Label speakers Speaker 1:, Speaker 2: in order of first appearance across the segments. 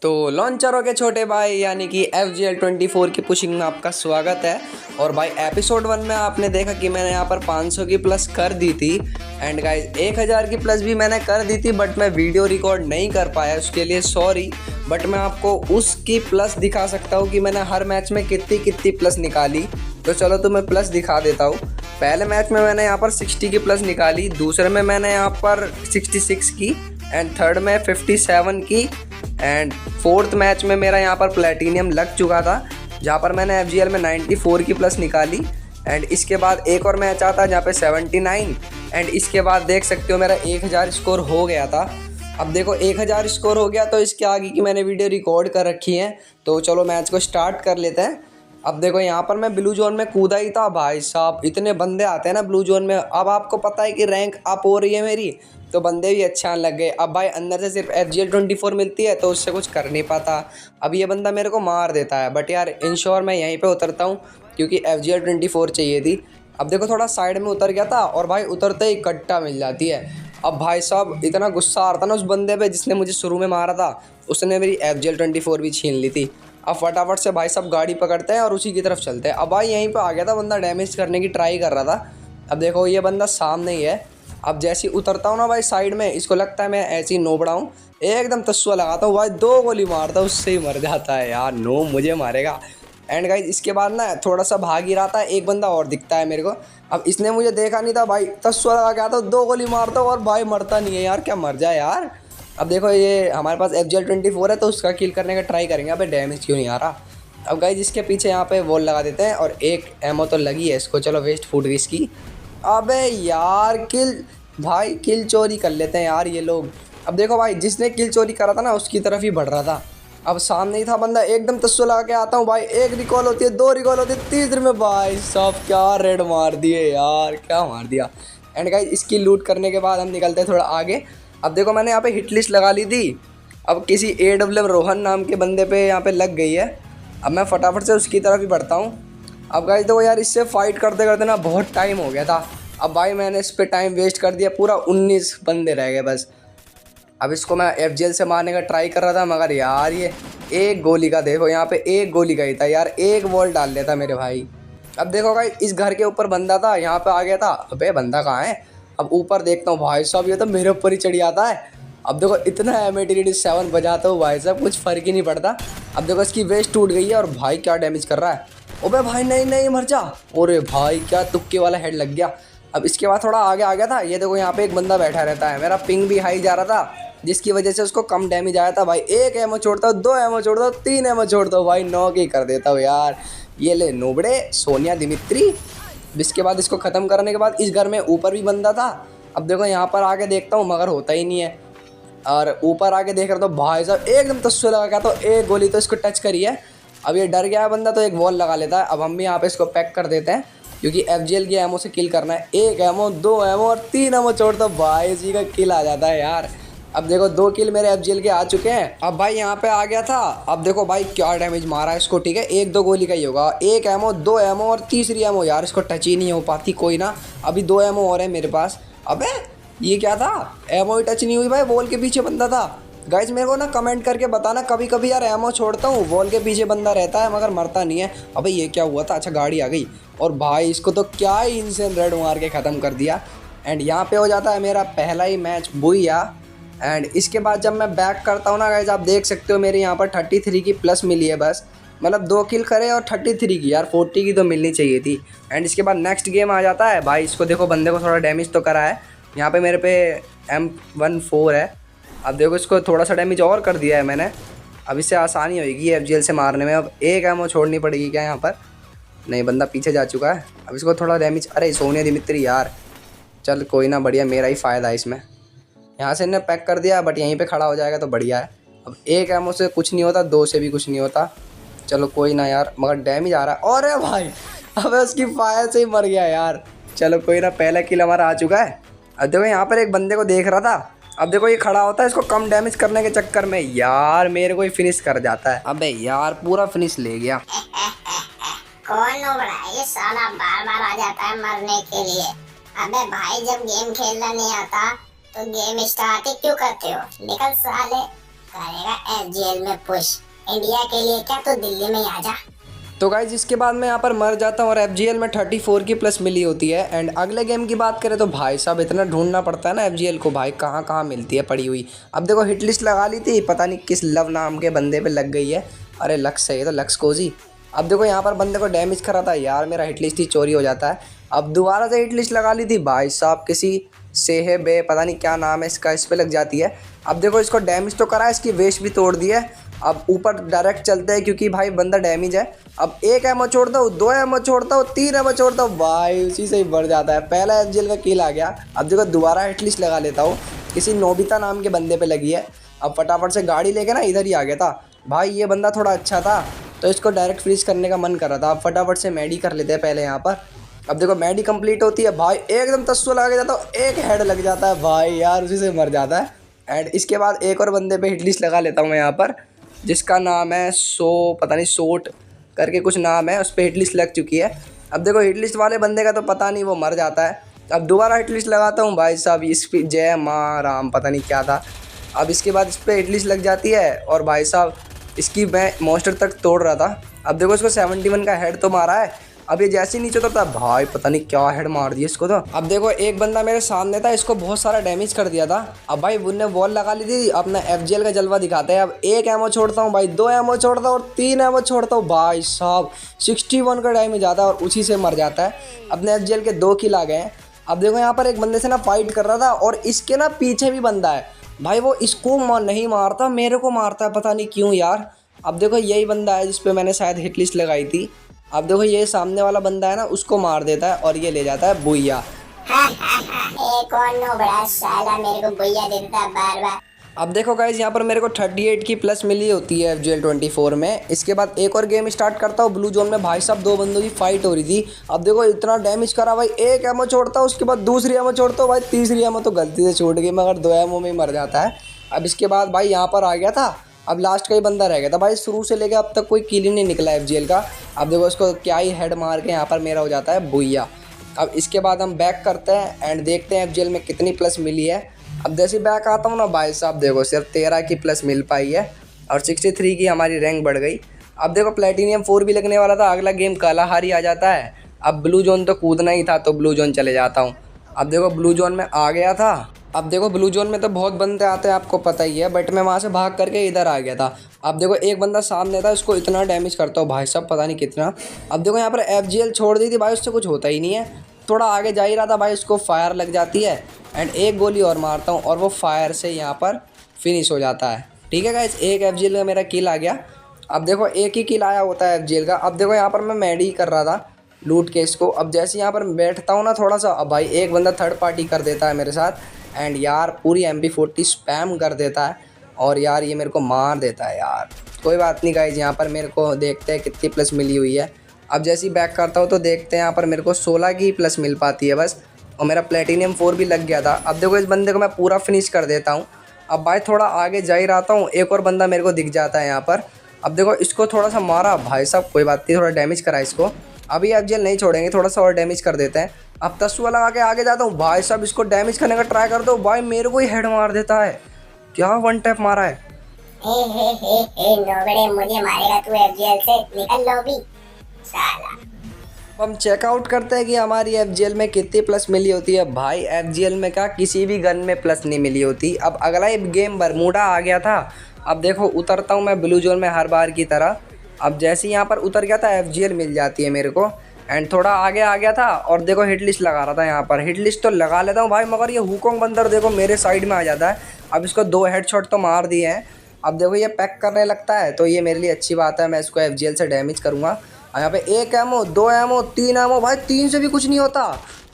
Speaker 1: तो लॉन्चरों के छोटे भाई यानी कि FGL24 की पुशिंग में आपका स्वागत है। और भाई एपिसोड 1 में आपने देखा कि मैंने यहाँ पर 500 की प्लस कर दी थी एंड गाइस 1000 की प्लस भी मैंने कर दी थी, बट मैं वीडियो रिकॉर्ड नहीं कर पाया, उसके लिए सॉरी। बट मैं आपको उसकी प्लस दिखा सकता हूँ कि मैंने हर मैच में कितनी प्लस निकाली। तो चलो तो मैं प्लस दिखा देता हूँ। पहले मैच में मैंने यहाँ पर 60 की प्लस निकाली, दूसरे में मैंने यहाँ पर 66 की एंड थर्ड में 57 की एंड फोर्थ मैच में मेरा यहाँ पर प्लेटिनियम लग चुका था, जहाँ पर मैंने FGL में 94 की प्लस निकाली। एंड इसके बाद एक और मैच आता जहाँ पे 79 एंड इसके बाद देख सकते हो मेरा 1000 स्कोर हो गया था। अब देखो 1000 स्कोर हो गया तो इसके आगे की मैंने वीडियो रिकॉर्ड कर रखी है, तो चलो मैच को स्टार्ट कर लेते हैं। अब देखो यहाँ पर मैं ब्लू जोन में कूदा ही था, भाई साहब इतने बंदे आते हैं ना ब्लू जोन में। अब आपको पता है कि रैंक अप हो रही है मेरी, तो बंदे भी अच्छे आने लग गए। अब भाई अंदर से सिर्फ FGL24 मिलती है तो उससे कुछ कर नहीं पाता। अब ये बंदा मेरे को मार देता है, बट यार इंश्योर मैं यहीं पे उतरता हूँ क्योंकि FGL24 चाहिए थी। अब देखो थोड़ा साइड में उतर गया था और भाई उतरते ही कट्टा मिल जाती है। अब भाई साहब इतना गुस्सा आ रहा था ना उस बंदे पे जिसने मुझे शुरू में मारा था, उसने मेरी FGL24 भी छीन ली थी। अब फटाफट से भाई साहब गाड़ी पकड़ते हैं और उसी की तरफ चलते हैं। अब भाई यहीं पे आ गया था बंदा, डैमेज करने की ट्राई कर रहा था। अब देखो ये बंदा सामने ही है। अब जैसे ही उतरता हूँ ना भाई साइड में, इसको लगता है मैं ऐसे ही नोबड़ा हूँ, एकदम तस्वा लगाता हूँ भाई, 2 गोली मारता हूँ, उससे ही मर जाता है यार। नो मुझे मारेगा। एंड गाइज इसके बाद ना थोड़ा सा भाग ही रहा था, एक बंदा और दिखता है मेरे को। अब इसने मुझे देखा नहीं था भाई, तस्वा लगा के आता हूँ, 2 गोली मारता हूँ और भाई मरता नहीं है यार, क्या मर जाए यार। अब देखो ये हमारे पास FGL24 है तो उसका किल करने का ट्राई करेंगे। अबे डैमेज क्यों नहीं आ रहा। अब गाइज इसके पीछे यहाँ पे वॉल लगा देते हैं और एक एमो तो लगी है इसको, चलो वेस्ट फूट गई इसकी। अबे यार किल, भाई किल चोरी कर लेते हैं यार ये लोग। अब देखो भाई जिसने किल चोरी करा था ना उसकी तरफ ही बढ़ रहा था। अब सामने ही था बंदा, एकदम तस्वीर लगा के आता हूँ भाई, 1 रिकॉल होती है, 2 रिकॉल होती है, तीसरे में भाई सब क्या रेड मार दिए यार, क्या मार दिया। एंड गाइस इसकी लूट करने के बाद हम निकलते हैं थोड़ा आगे। अब देखो मैंने यहाँ पे हिट लिस्ट लगा ली थी, अब किसी AWM रोहन नाम के बंदे पे यहाँ पे लग गई है। अब मैं फटाफट से उसकी तरफ ही बढ़ता हूँ। अब गाइस देखो यार इससे फाइट करते करते ना बहुत टाइम हो गया था। अब भाई मैंने इस पे टाइम वेस्ट कर दिया, पूरा 19 बंदे रह गए बस। अब इसको मैं FGL से मारने का ट्राई कर रहा था, मगर यार ये एक गोली का, देखो यहाँ पे एक गोली का ही था यार, एक वॉल डाल लेता मेरे भाई। अब देखो भाई इस घर के ऊपर बंदा था, यहाँ पे आ गया था। अबे बंदा कहाँ है। अब ऊपर देखता हूँ भाई साहब ये तो मेरे ऊपर ही चढ़ आता है। अब देखो इतना M87 बजाता हूँ भाई साहब, कुछ फ़र्क ही नहीं पड़ता। अब देखो इसकी वेस्ट टूट गई है और भाई क्या डैमेज कर रहा है। ओबे भाई नहीं मर जा। अरे भाई क्या तुक्के वाला हेड लग गया। अब इसके बाद थोड़ा आगे आ गया था, ये देखो यहाँ पे एक बंदा बैठा रहता है, मेरा पिंग भी हाई जा रहा था जिसकी वजह से उसको कम डैमेज आया था। भाई 1 एमो छोड़ता हूँ, 2 एमो छोड़ता हूँ, 3 एमो छोड़ता हूँ भाई, 9 की कर देता हूँ यार। ये ले नोबड़े सोनिया दिमित्री। इसके बाद इसको ख़त्म करने के बाद इस घर में ऊपर भी बंदा था। अब देखो यहाँ पर आके देखता हूँ मगर होता ही नहीं है, और ऊपर आके देख रहा तो भाई साहब एकदम तस्वीर लगा के, तो एक गोली तो इसको टच करी है। अब ये डर गया है बंदा तो एक वॉल लगा लेता है। अब हम भी यहाँ पे इसको पैक कर देते हैं क्योंकि FGL की एमो से किल करना है। 1 एमो, 2 एमो और 3 एमो छोड़ता भाई इसी का किल आ जाता है यार। अब देखो 2 किल मेरे FGL के आ चुके हैं। अब भाई यहाँ पे आ गया था, अब देखो भाई क्या डैमेज मारा है इसको, ठीक है 1-2 गोली का ही होगा। 1 एमो, 2 एमो और तीसरी एमो, यार इसको टच ही नहीं हो पाती। कोई ना, अभी 2 एमो और है मेरे पास। अबे ये क्या था, एमो ही टच नहीं हुई भाई, वॉल के पीछे बंदा था। गाइज मेरे को ना कमेंट करके बताना, कभी कभी यार एमो छोड़ता हूँ वॉल के पीछे बंदा रहता है मगर मरता नहीं है। अबे ये क्या हुआ था, अच्छा गाड़ी आ गई और भाई इसको तो क्या ही इनसेन रेड मार के ख़त्म कर दिया। एंड यहाँ पे हो जाता है मेरा पहला ही मैच बुइया। एंड इसके बाद जब मैं बैक करता हूँ ना गाइज, आप देख सकते हो मेरे यहाँ पर 33 की प्लस मिली है बस, मतलब 2 किल करे और 33 की, यार 40 की तो मिलनी चाहिए थी। एंड इसके बाद नेक्स्ट गेम आ जाता है भाई, इसको देखो बंदे को थोड़ा डैमेज तो करा है, यहाँ पे मेरे पे M14 है। अब देखो इसको थोड़ा सा डैमेज और कर दिया है मैंने, अब इससे आसानी होगी FGL से मारने में। अब 1 एमो छोड़नी पड़ेगी क्या यहाँ पर, नहीं बंदा पीछे जा चुका है। अब इसको थोड़ा डैमेज, अरे सोनिया दिमित्री यार, चल कोई ना, बढ़िया मेरा ही फ़ायदा है इसमें। यहाँ से इन्हें पैक कर दिया, बट यहीं पे खड़ा हो जाएगा तो बढ़िया है। अब 1 एमो से कुछ नहीं होता, 2 से भी कुछ नहीं होता, चलो कोई ना यार, मगर डैमेज आ रहा है। अरे भाई अबे उसकी फायर से ही मर गया यार। चलो कोई ना, पहला किल हमारा आ चुका है। अब देखो यहाँ पर एक बंदे को देख रहा था, अब देखो ये खड़ा होता है, इसको कम डैमेज करने के चक्कर में यार मेरे को ही फिनिश कर जाता है। अबे यार पूरा फिनिश ले गया।
Speaker 2: कौन नोबड़ा है ये साला, बार बार आ जाता है मरने के लिए। अबे भाई जब गेम खेलना नहीं आता तो गेम स्टार्ट ही क्यों करते हो, निकल साले, करेगा FGL में पुश। इंडिया के लिए क्या, तो दिल्ली में ही आ जा।
Speaker 1: तो गाइज इसके बाद मैं यहाँ पर मर जाता हूँ और FGL में 34 की प्लस मिली होती है। एंड अगले गेम की बात करें तो भाई साहब इतना ढूंढना पड़ता है ना FGL को, भाई कहाँ कहाँ मिलती है पड़ी हुई। अब देखो हिट लिस्ट लगा ली थी, पता नहीं किस लव नाम के बंदे पे लग गई है। अरे लक्स है ये तो, लक्स कोजी। अब देखो यहाँ पर बंदे को डैमेज करा था यार, मेरा हिट लिस्ट ही चोरी हो जाता है। अब दोबारा से हिट लिस्ट लगा ली थी भाई साहब, किसी सेहेबे पता नहीं क्या नाम है इसका, इस पे लग जाती है। अब देखो इसको डैमेज तो करा, इसकी वेस्ट भी तोड़ दी है। अब ऊपर डायरेक्ट चलते हैं क्योंकि भाई बंदा डैमेज है। अब एक एमओ छोड़ता हूँ, 2 एमओ छोड़ता हूँ, 3 एमओ छोड़ता हूँ, भाई उसी से ही बढ़ जाता है। पहला FGL का किल आ गया। अब देखो दोबारा हिटलिस्ट लगा लेता हूँ, किसी नोबिता नाम के बंदे पे लगी है। अब फटाफट से गाड़ी लेके ना इधर ही आ गया था। भाई ये बंदा थोड़ा अच्छा था तो इसको डायरेक्ट फ्रीज करने का मन कर रहा था। अब फटाफट से मैडी कर लेते हैं पहले यहाँ पर। अब देखो मैडी कंप्लीट होती है, भाई एकदम तस्सो लगा के जाता हूँ, एक हेड लग जाता है भाई यार, उसी से मर जाता है। एंड इसके बाद एक और बंदे पे हिटलिस्ट लगा लेता हूँ मैं यहाँ पर, जिसका नाम है पता नहीं सोट करके कुछ नाम है, उस पर हिटलिस्ट लग चुकी है। अब देखो हिटलिस्ट वाले बंदे का तो पता नहीं, वो मर जाता है। अब दोबारा हिटलिस्ट लगाता हूँ भाई साहब, इस पे जय माँ राम पता नहीं क्या था। अब इसके बाद इस पर हिटलिस्ट लग जाती है और भाई साहब इसकी मैं मॉन्स्टर तक तोड़ रहा था। अब देखो इसको 71 का हेड तो मारा है। अब ये जैसे ही नीचे उतरता है भाई पता नहीं क्या हेड मार दिया इसको तो। अब देखो एक बंदा मेरे सामने था, इसको बहुत सारा डैमेज कर दिया था। अब भाई उनने वॉल लगा ली थी, अपना FGL का जलवा दिखाते हैं। अब 1 एमओ छोड़ता हूँ भाई, 2 एमओ छोड़ता हूँ और 3 एमओ छोड़ता हूँ, भाई साहब 61 का डैमेज आता है और उसी से मर जाता है। अपने FGL के 2 किल आ गए हैं। अब देखो यहाँ पर एक बंदे से ना फाइट कर रहा था और इसके ना पीछे भी बंदा है भाई, वो इसको नहीं मारता, मेरे को मारता है, पता नहीं क्यों यार। अब देखो यही बंदा है जिसपे मैंने शायद हिट लिस्ट लगाई थी। अब देखो ये सामने वाला बंदा है ना, उसको मार देता है और ये ले जाता है बुइया।
Speaker 2: एक और नो बड़ा साला मेरे को बुइया देता है बार बार।
Speaker 1: अब देखो गाइज यहाँ पर मेरे को 38 की प्लस मिली होती है FGL 24 में। इसके बाद एक और गेम स्टार्ट करता हूँ ब्लू जोन में। भाई साहब 2 बंदों की फाइट हो रही थी। अब देखो इतना डैमेज करा भाई, 1 एमओ छोड़ता हूँ, उसके बाद दूसरी एमओ छोड़ता हूँ भाई, तीसरी एमओ तो गलती से छूट गई, मगर 2 एमओ में ही मर जाता है। अब इसके बाद भाई यहाँ पर आ गया था, अब लास्ट का ही बंदा रह गया था भाई, शुरू से लेकर अब तक कोई किल ही नहीं निकला FGL का। अब देखो इसको क्या ही हेड मार के यहाँ पर मेरा हो जाता है बुइया। अब इसके बाद हम बैक करते हैं एंड देखते हैं FGL में कितनी प्लस मिली है। अब जैसे बैक आता हूँ ना भाई साहब, देखो सिर्फ 13 की प्लस मिल पाई है और 63 की हमारी रैंक बढ़ गई। अब देखो प्लेटिनियम 4 भी लगने वाला था, अगला गेम कालाहारी आ जाता है। अब ब्लू जोन तो कूदना ही था तो ब्लू जोन चले जाता हूँ। अब देखो ब्लू जोन में आ गया था। अब देखो ब्लू जोन में तो बहुत बंदे आते हैं, आपको पता ही है, बट मैं वहाँ से भाग करके इधर आ गया था। अब देखो एक बंदा सामने था, उसको इतना डैमेज करता हूँ भाई साहब पता नहीं कितना। अब देखो यहाँ पर FGL छोड़ दी थी भाई, उससे कुछ होता ही नहीं है। थोड़ा आगे जा ही रहा था भाई, उसको फायर लग जाती है एंड एक गोली और मारता हूँ और वो फायर से यहाँ पर फिनिश हो जाता है। ठीक है गाइस, एक FGL का मेरा किल आ गया। अब देखो एक ही किल आया होता है FGL का। अब देखो यहाँ पर मैं मैडी कर रहा था लूट के इसको। अब जैसे यहाँ पर बैठता हूँ ना थोड़ा सा, अब भाई एक बंदा थर्ड पार्टी कर देता है मेरे साथ एंड यार पूरी MP40 स्पैम कर देता है और यार ये मेरे को मार देता है यार। कोई बात नहीं गाइज, यहाँ पर मेरे को देखते हैं कितनी प्लस मिली हुई है। अब जैसे ही बैक करता हूँ तो देखते हैं यहाँ पर मेरे को 16 की प्लस मिल पाती है बस, और मेरा प्लेटिनियम 4 भी लग गया था। अब देखो इस बंदे को मैं पूरा फिनिश कर देता हूँ। अब भाई थोड़ा आगे जा ही रहता हूँ, एक और बंदा मेरे को दिख जाता है यहाँ पर। अब देखो इसको थोड़ा सा मारा भाई साहब, कोई बात नहीं, थोड़ा डैमेज करा इसको। अभी FGL नहीं छोड़ेंगे, थोड़ा सा और डैमेज कर देते हैं। अब तस्वा लगा के आगे जाता हूँ भाई साहब, इसको डैमेज करने का ट्राई कर दो भाई, मेरे को ही हेड मार देता है। क्या 1 टैप मारा है।
Speaker 2: हे नोबड़े, मुझे मारेगा तू FGL से, निकल लो भी साला।
Speaker 1: हम चेकआउट करते हैं कि हमारी FGL में कितनी प्लस मिली होती है। भाई FGL में क्या किसी भी गन में प्लस नहीं मिली होती। अब अगला ही गेम बरमूडा आ गया था। अब देखो उतरता हूँ मैं ब्लू जोन में हर बार की तरह। अब जैसे ही यहाँ पर उतर गया था FGL मिल जाती है मेरे को एंड थोड़ा आगे आ गया था और देखो हिट लिस्ट लगा रहा था। यहाँ पर हिट लिस्ट तो लगा लेता हूँ भाई, मगर ये हुकोंग बंदर देखो मेरे साइड में आ जाता है। अब इसको 2 हेडशॉट तो मार दिए हैं। अब देखो ये पैक करने लगता है तो ये मेरे लिए अच्छी बात है, मैं इसको FGL से डैमेज करूँगा। यहाँ पे 1 एमओ, 2 एमओ, 3 एमओ, भाई 3 से भी कुछ नहीं होता।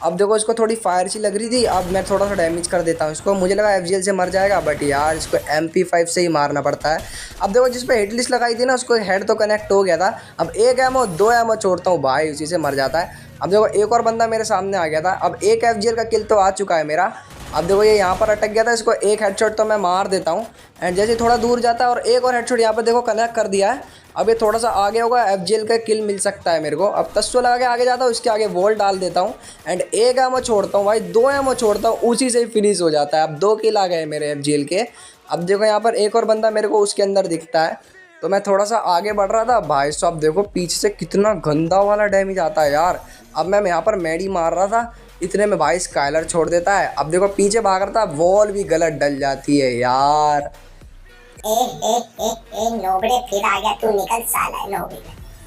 Speaker 1: अब देखो इसको थोड़ी फायर सी लग रही थी, अब मैं थोड़ा सा डैमेज कर देता हूँ इसको। मुझे लगा FGL से मर जाएगा, बट यार इसको MP5 से ही मारना पड़ता है। अब देखो जिस पे हिट लिस्ट लगाई थी ना, उसको हेड तो कनेक्ट हो गया था। अब 1 एमओ, 2 एमओ छोड़ता हूँ भाई, उसी से मर जाता है। अब देखो एक और बंदा मेरे सामने आ गया था। अब एक FGL का किल तो आ चुका है मेरा। अब देखो ये यहाँ पर अटक गया था, इसको एक हेडशॉट तो मैं मार देता हूँ एंड जैसे थोड़ा दूर जाता है और एक और हेडशॉट यहाँ पर देखो कनेक्ट कर दिया है। अब ये थोड़ा सा आगे होगा, FGL का किल मिल सकता है मेरे को। अब तस्सो लगा के आगे जाता हूँ, इसके आगे वॉल डाल देता हूँ एंड 1 एमओ छोड़ता हूँ भाई, 2 एमओ छोड़ता हूँ, उसी से ही फिनिश हो जाता है। अब 2 किल आ गए मेरे FGL के। अब देखो यहाँ पर एक और बंदा मेरे को उसके अंदर दिखता है, तो मैं थोड़ा सा आगे बढ़ रहा था। भाई साहब देखो पीछे से कितना गंदा वाला डैमेज आता है यार। अब मैं यहाँ पर मेडी मार रहा था, इतने में भाई स्काइलर छोड़ देता है। अब देखो पीछे भाग रहा था, वॉल भी गलत डल जाती है यार।
Speaker 2: नोबड़े फिर आ गया, तू निकल साला नोबड़े।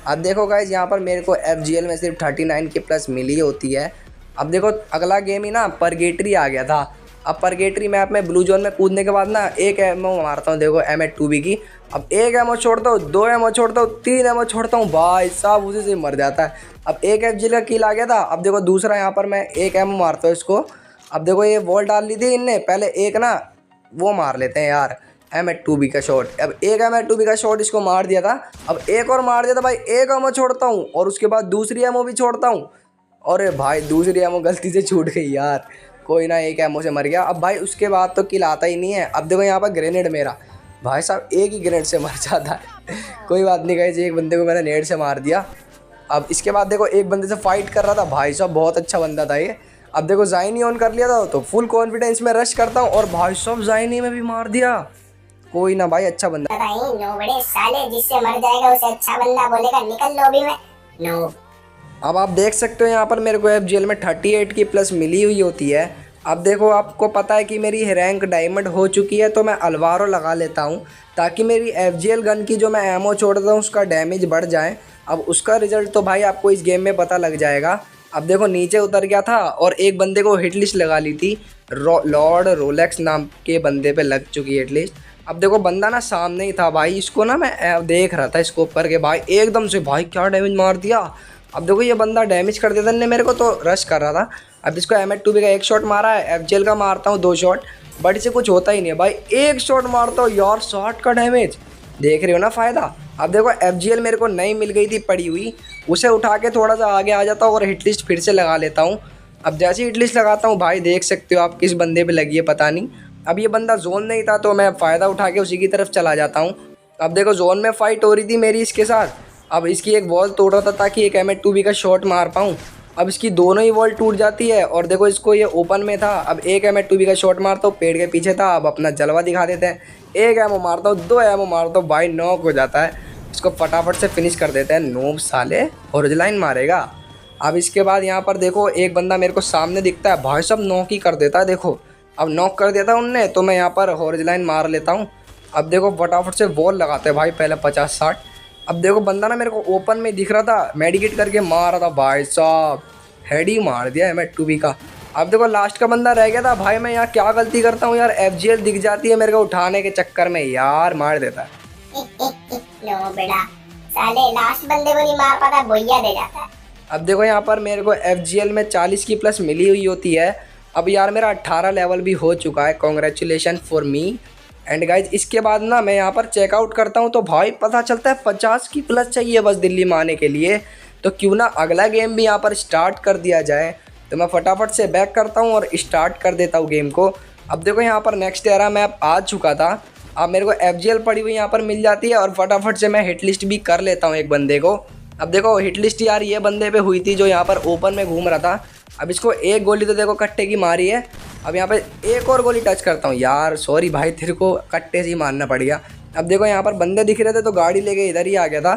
Speaker 1: अब देखो गाइज यहाँ पर मेरे को FGL में सिर्फ 39 की प्लस मिली होती है। अब देखो अगला गेम ही ना परगेटरी आ गया था। अब परगेटरी मैप में ब्लू जोन में कूदने के बाद ना एक एमओ मारता हूँ, देखो M8-2B की। अब एक एमओ छोड़ता हूँ, 2 एमओ छोड़ता हूँ, 3 एमओ छोड़ता हूँ, भाई साहब उसी से मर जाता है। अब एक FGL का किल आ गया था। अब देखो दूसरा यहाँ पर मैं एक एमओ मारता हूँ इसको। अब देखो ये वॉल डाल ली थी इनने, पहले एक ना वो मार लेते हैं यार M8-2B का शॉट। अब एक M8-2B का शॉट इसको मार दिया था। अब एक और मार दिया था भाई, एक एमओ छोड़ता हूँ और उसके बाद दूसरी एमओ भी छोड़ता हूँ। अरे भाई दूसरी एमओ गलती से छूट गई यार, कोई ना, एक एमओ से मर गया। अब भाई उसके बाद तो किल आता ही नहीं है। अब देखो यहाँ पर ग्रेनेड मेरा, भाई साहब एक ही ग्रेनेड से मर जाता है। कोई बात नहीं गाइस, एक बंदे को मैंने नेड से मार दिया। अब इसके बाद देखो एक बंदे से फाइट कर रहा था, भाई साहब बहुत अच्छा बंदा था ये। अब देखो जाइनी ऑन कर लिया था, तो फुल कॉन्फिडेंस में रश करता हूँ और भाई साहब जाइनी में भी मार दिया। कोई ना भाई, अच्छा बंदा।
Speaker 2: नोबड़े साले, जिससे मर जाएगा उसे अच्छा बंदा बोलेगा, निकल लॉबी में। नो
Speaker 1: अब आप देख सकते हो यहाँ पर मेरे को FGL में 38 की प्लस मिली हुई होती है। अब देखो आपको पता है कि मेरी रैंक डायमंड हो चुकी है, तो मैं अल्वारो लगा लेता हूँ ताकि मेरी FGL गन की जो मैं एमओ छोड़ता हूँ उसका डैमेज बढ़ जाए। अब उसका रिजल्ट तो भाई आपको इस गेम में पता लग जाएगा। अब देखो नीचे उतर गया था और एक बंदे को हिट लिस्ट लगा ली थी, लॉर्ड रोलेक्स नाम के बंदे पे लग चुकी है हिट लिस्ट। अब देखो बंदा ना सामने ही था भाई, इसको ना मैं देख रहा था स्कोप करके, भाई एकदम से भाई क्या डैमेज मार दिया। अब देखो ये बंदा डैमेज कर देता ने मेरे को, तो रश कर रहा था। अब इसको M8-2B का एक शॉट मारा है, FGL का मारता हूँ 2 शॉट, बट इसे कुछ होता ही नहीं है भाई। एक शॉट मारता हूँ यार, 60 का डैमेज, देख रहे हो ना फ़ायदा। अब देखो FGL मेरे को नई मिल गई थी पड़ी हुई, उसे उठा के थोड़ा सा आगे आ जाता हूँ और हिट लिस्ट फिर से लगा लेता हूँ। अब जैसे हिट लिस्ट लगाता हूँ भाई देख सकते हो आप किस बंदे पे लगी है पता नहीं। अब ये बंदा जोन नहीं था तो मैं फ़ायदा उठा के उसी की तरफ चला जाता हूँ। अब देखो जोन में फ़ाइट हो रही थी मेरी इसके साथ। अब इसकी एक वॉल तोड़ रहा था ताकि एक M8-2B का शॉट मार पाऊँ। अब इसकी दोनों ही वॉल टूट जाती है और देखो इसको ये ओपन में था। अब एक M8-2B का शॉट मारता हूँ, पेड़ के पीछे था। अब अपना जलवा दिखा देते हैं, एक एमओ मारता हूँ, 2 एमओ मारता हूँ, भाई नॉक हो जाता है। इसको फटाफट से फिनिश कर देते हैं। नोब साले हॉरिजॉन्टल मारेगा। अब इसके बाद यहाँ पर देखो एक बंदा मेरे को सामने दिखता है, भाई सब नॉक ही कर देता है। देखो अब नॉक कर देता उनने, तो मैं यहाँ पर हॉरिजॉन्टल मार लेता हूँ। अब देखो फटाफट से वॉल लगाते हैं भाई, पहले 50-60। अब देखो बंदा ना मेरे को ओपन में दिख रहा था, मेडिकेट करके मार रहा था, भाई साहब हेड ही मार दिया M8-2B का। अब देखो लास्ट का बंदा रह गया था भाई, मैं यहाँ क्या गलती करता हूँ यार, FGL दिख जाती है मेरे को उठाने के चक्कर में यार, मार देता है।
Speaker 2: नो बेटा, साले लास्ट बंदे को नहीं मार पाता, बोइया दे जाता है।
Speaker 1: अब देखो यहाँ पर मेरे को FGL में 40 की प्लस मिली हुई होती है। अब यार मेरा 18 लेवल भी हो चुका है, congratulation for me. And guys इसके बाद ना मैं यहाँ पर चेकआउट करता हूँ तो भाई पता चलता है 50 की प्लस चाहिए बस दिल्ली में आने के लिए। तो क्यों ना अगला गेम भी यहाँ पर स्टार्ट कर दिया जाए। तो मैं फटाफट से बैक करता हूँ और स्टार्ट कर देता हूँ गेम को। अब देखो यहाँ पर नेक्स्ट एरा मैप आ चुका था। अब मेरे को FGL पड़ी हुई यहाँ पर मिल जाती है और फटाफट से मैं हिट लिस्ट भी कर लेता हूँ एक बंदे को। अब देखो हिट लिस्ट यार ये बंदे पे हुई थी जो यहाँ पर ओपन में घूम रहा था। अब इसको एक गोली तो देखो कट्टे की मारी है। अब यहाँ पे एक और गोली टच करता हूँ यार, सॉरी भाई तेरे को कट्टे से ही मारना पड़ गया। अब देखो यहाँ पर बंदे दिख रहे थे तो गाड़ी लेके इधर ही आ गया था।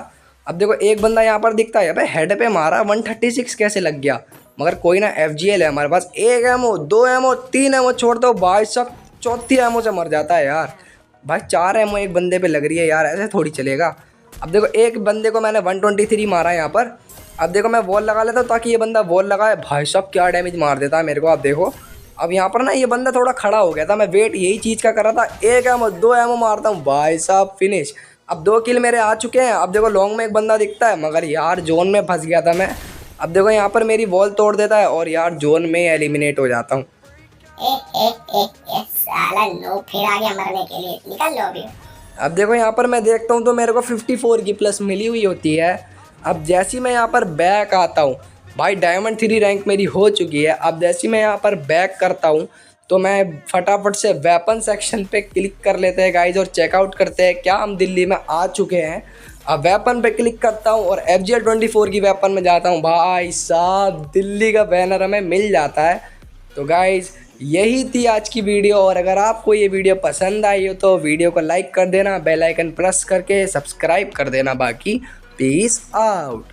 Speaker 1: अब देखो एक बंदा यहाँ पर दिखता है, हेड पे मारा, 136 कैसे लग गया, मगर कोई ना FGL है हमारे पास। 1 एमओ 2 एमओ 3 एमओ छोड़ दो भाई, सब चौथी एमओ से मर जाता है यार। भाई 4 एमओ एक बंदे पे लग रही है यार, ऐसे थोड़ी चलेगा। अब देखो एक बंदे को मैंने 123 मारा यहाँ पर। अब देखो मैं वॉल लगा लेता हूँ ताकि ये बंदा वॉल लगाए, भाई साहब क्या डैमेज मार देता है मेरे को। आप देखो अब यहाँ पर ना ये बंदा थोड़ा खड़ा हो गया था, मैं वेट यही चीज़ का कर रहा था। 1 एमओ 2 एमओ मारता हूँ, भाई साहब फिनिश। अब 2 किल मेरे आ चुके हैं। अब देखो लॉन्ग में एक बंदा दिखता है, मगर यार जोन में फंस गया था मैं। अब देखो यहाँ पर मेरी वॉल तोड़ देता है और यार जोन में एलिमिनेट हो जाता हूँ।
Speaker 2: साला नो फिर आ गया मरने के लिए, निकल लो अभी।
Speaker 1: अब देखो यहाँ पर मैं देखता हूँ तो मेरे को 54 की प्लस मिली हुई होती है। अब जैसी मैं यहाँ पर बैक आता हूँ भाई, डायमंड 3 रैंक मेरी हो चुकी है। अब जैसी मैं यहाँ पर बैक करता हूँ तो मैं फटाफट से वेपन सेक्शन पे क्लिक कर लेते हैं गाइज और चेकआउट करते हैं क्या हम दिल्ली में आ चुके हैं। अब वेपन पे क्लिक करता हूँ और FGL 24 की वेपन में जाता हूँ, भाई साहब दिल्ली का बैनर हमें मिल जाता है। तो गाइज यही थी आज की वीडियो, और अगर आपको ये वीडियो पसंद आई हो तो वीडियो को लाइक कर देना, बेल आइकन प्रेस करके सब्सक्राइब कर देना। बाकी पीस आउट।